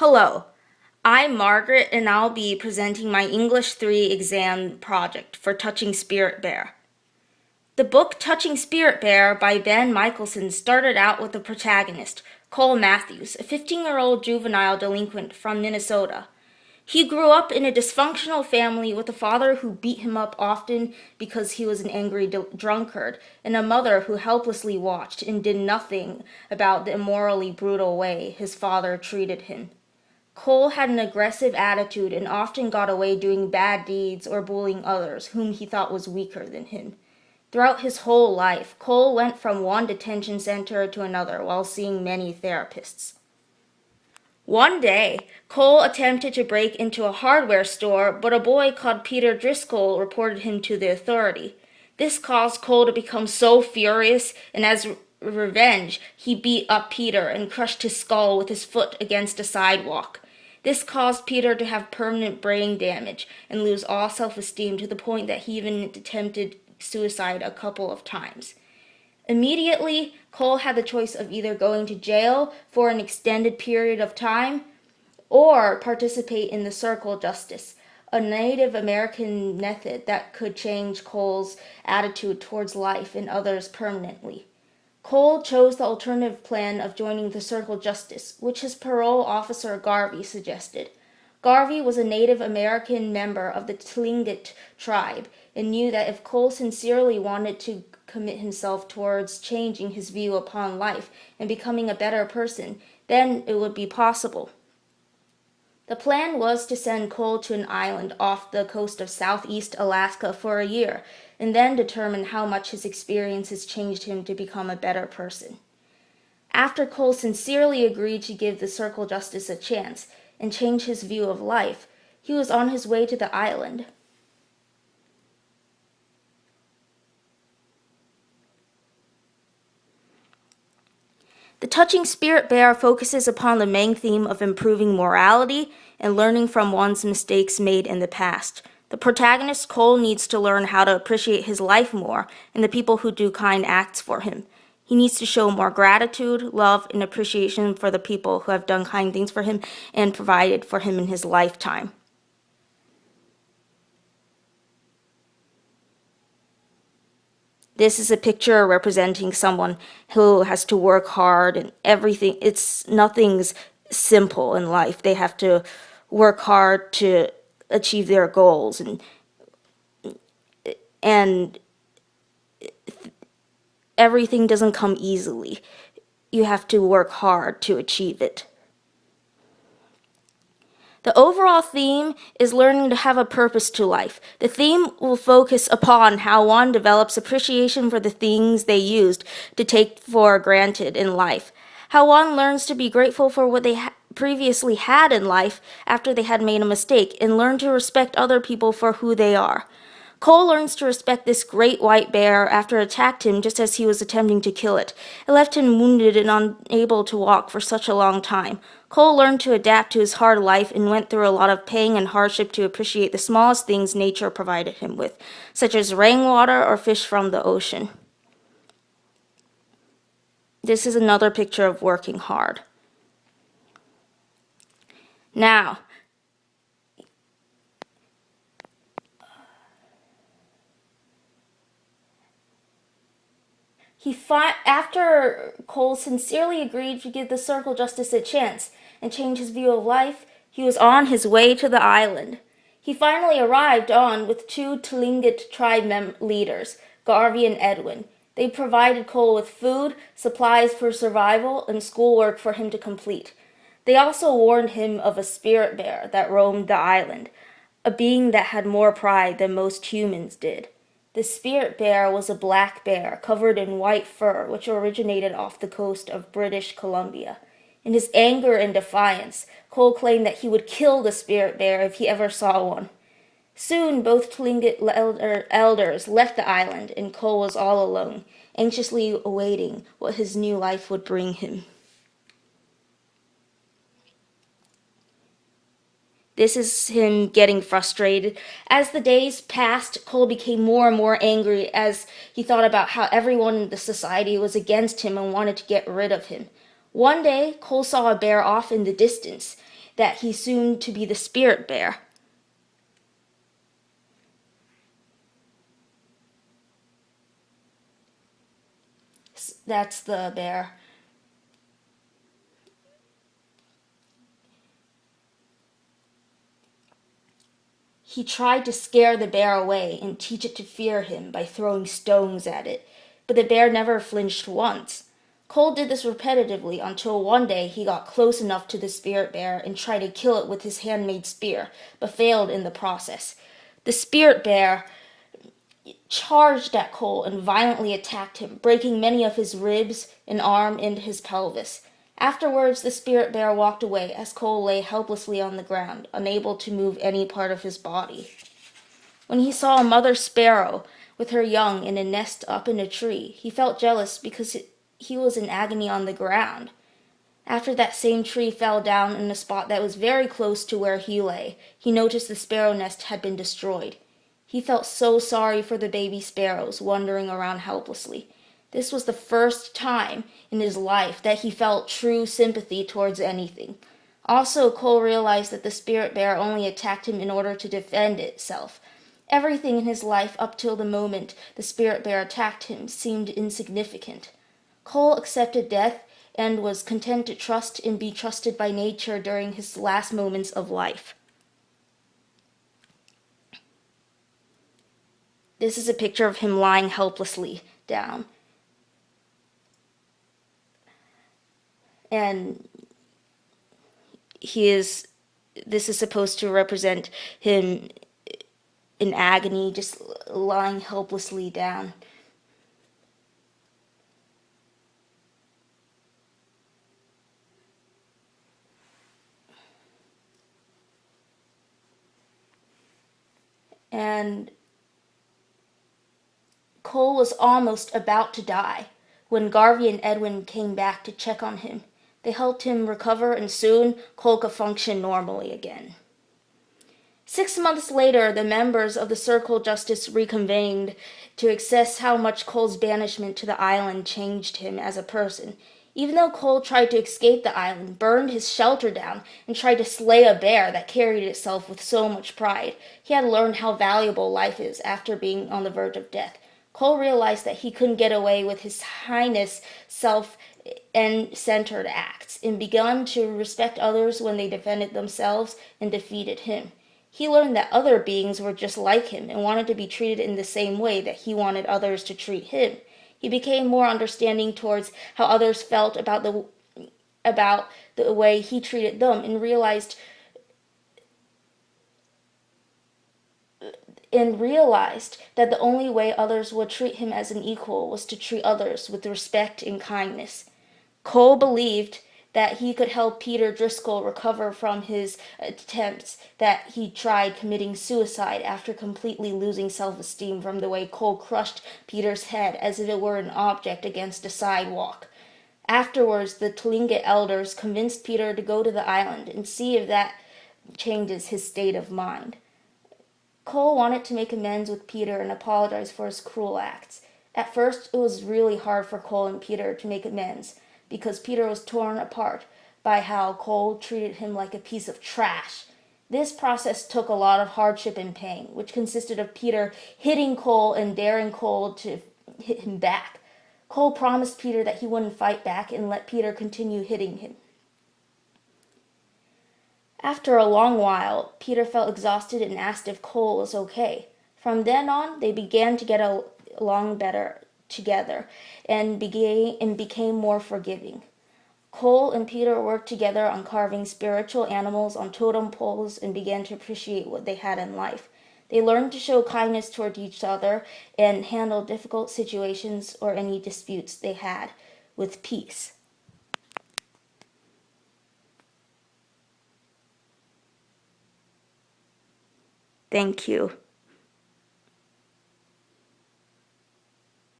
Hello, I'm Margaret and I'll be presenting my English 3 exam project for Touching Spirit Bear. The book Touching Spirit Bear by Ben Michelson started out with the protagonist, Cole Matthews, a 15-year-old juvenile delinquent from Minnesota. He grew up in a dysfunctional family with a father who beat him up often because he was an angry drunkard, and a mother who helplessly watched and did nothing about the immorally brutal way his father treated him. Cole had an aggressive attitude and often got away doing bad deeds or bullying others whom he thought was weaker than him. Throughout his whole life, Cole went from one detention center to another while seeing many therapists. One day, Cole attempted to break into a hardware store, but a boy called Peter Driscoll reported him to the authority. This caused Cole to become so furious, and as revenge, he beat up Peter and crushed his skull with his foot against a sidewalk. This caused Peter to have permanent brain damage and lose all self-esteem to the point that he even attempted suicide a couple of times. Immediately, Cole had the choice of either going to jail for an extended period of time or participate in the Circle Justice, a Native American method that could change Cole's attitude towards life and others permanently. Cole chose the alternative plan of joining the Circle Justice, which his parole officer Garvey suggested. Garvey was a Native American member of the Tlingit tribe and knew that if Cole sincerely wanted to commit himself towards changing his view upon life and becoming a better person, then it would be possible. The plan was to send Cole to an island off the coast of southeast Alaska for a year, and then determine how much his experiences changed him to become a better person. After Cole sincerely agreed to give the Circle Justice a chance and change his view of life, he was on his way to the island. The Touching Spirit Bear focuses upon the main theme of improving morality and learning from one's mistakes made in the past. The protagonist, Cole, needs to learn how to appreciate his life more and the people who do kind acts for him. He needs to show more gratitude, love, and appreciation for the people who have done kind things for him and provided for him in his lifetime. This is a picture representing someone who has to work hard and everything. Nothing's simple in life. They have to work hard to achieve their goals and everything doesn't come easily. You have to work hard to achieve it. The overall theme is learning to have a purpose to life. The theme will focus upon how one develops appreciation for the things they used to take for granted in life, how one learns to be grateful for what they previously had in life after they had made a mistake, and learn to respect other people for who they are. Cole learns to respect this great white bear after it attacked him just as he was attempting to kill it. It left him wounded and unable to walk for such a long time. Cole learned to adapt to his hard life and went through a lot of pain and hardship to appreciate the smallest things nature provided him with, such as rainwater or fish from the ocean. This is another picture of working hard. Now, after Cole sincerely agreed to give the Circle Justice a chance and change his view of life, he was on his way to the island. He finally arrived with two Tlingit tribe leaders, Garvey and Edwin. They provided Cole with food, supplies for survival, and schoolwork for him to complete. They also warned him of a spirit bear that roamed the island, a being that had more pride than most humans did. The spirit bear was a black bear covered in white fur, which originated off the coast of British Columbia. In his anger and defiance, Cole claimed that he would kill the spirit bear if he ever saw one. Soon, both Tlingit elders left the island, and Cole was all alone, anxiously awaiting what his new life would bring him. This is him getting frustrated. As the days passed, Cole became more and more angry as he thought about how everyone in the society was against him and wanted to get rid of him. One day, Cole saw a bear off in the distance. that he soon to be the spirit bear. That's the bear. He tried to scare the bear away and teach it to fear him by throwing stones at it, but the bear never flinched once. Cole did this repetitively until one day he got close enough to the spirit bear and tried to kill it with his handmade spear, but failed in the process. The spirit bear charged at Cole and violently attacked him, breaking many of his ribs, an arm, and his pelvis. Afterwards, the spirit bear walked away as Cole lay helplessly on the ground, unable to move any part of his body. When he saw a mother sparrow with her young in a nest up in a tree, he felt jealous because he was in agony on the ground. After that same tree fell down in a spot that was very close to where he lay, he noticed the sparrow nest had been destroyed. He felt so sorry for the baby sparrows wandering around helplessly. This was the first time in his life that he felt true sympathy towards anything. Also, Cole realized that the spirit bear only attacked him in order to defend itself. Everything in his life up till the moment the spirit bear attacked him seemed insignificant. Cole accepted death and was content to trust and be trusted by nature during his last moments of life. This is a picture of him lying helplessly down. And this is supposed to represent him in agony, just lying helplessly down. And Cole was almost about to die when Garvey and Edwin came back to check on him. They helped him recover, and soon Cole could function normally again. 6 months later, the members of the Circle Justice reconvened to assess how much Cole's banishment to the island changed him as a person. Even though Cole tried to escape the island, burned his shelter down, and tried to slay a bear that carried itself with so much pride, he had learned how valuable life is after being on the verge of death. Cole realized that he couldn't get away with his heinous self-centered acts, and began to respect others when they defended themselves and defeated him. He learned that other beings were just like him and wanted to be treated in the same way that he wanted others to treat him. He became more understanding towards how others felt about the way he treated them, and realized that the only way others would treat him as an equal was to treat others with respect and kindness. Cole believed that he could help Peter Driscoll recover from his attempts that he tried committing suicide after completely losing self-esteem from the way Cole crushed Peter's head as if it were an object against a sidewalk. Afterwards, the Tlingit elders convinced Peter to go to the island and see if that changes his state of mind. Cole wanted to make amends with Peter and apologize for his cruel acts. At first, it was really hard for Cole and Peter to make amends, because Peter was torn apart by how Cole treated him like a piece of trash. This process took a lot of hardship and pain, which consisted of Peter hitting Cole and daring Cole to hit him back. Cole promised Peter that he wouldn't fight back and let Peter continue hitting him. After a long while, Peter felt exhausted and asked if Cole was okay. From then on, they began to get along better together and became more forgiving. Cole and Peter worked together on carving spiritual animals on totem poles and began to appreciate what they had in life. They learned to show kindness toward each other and handle difficult situations or any disputes they had with peace. Thank you.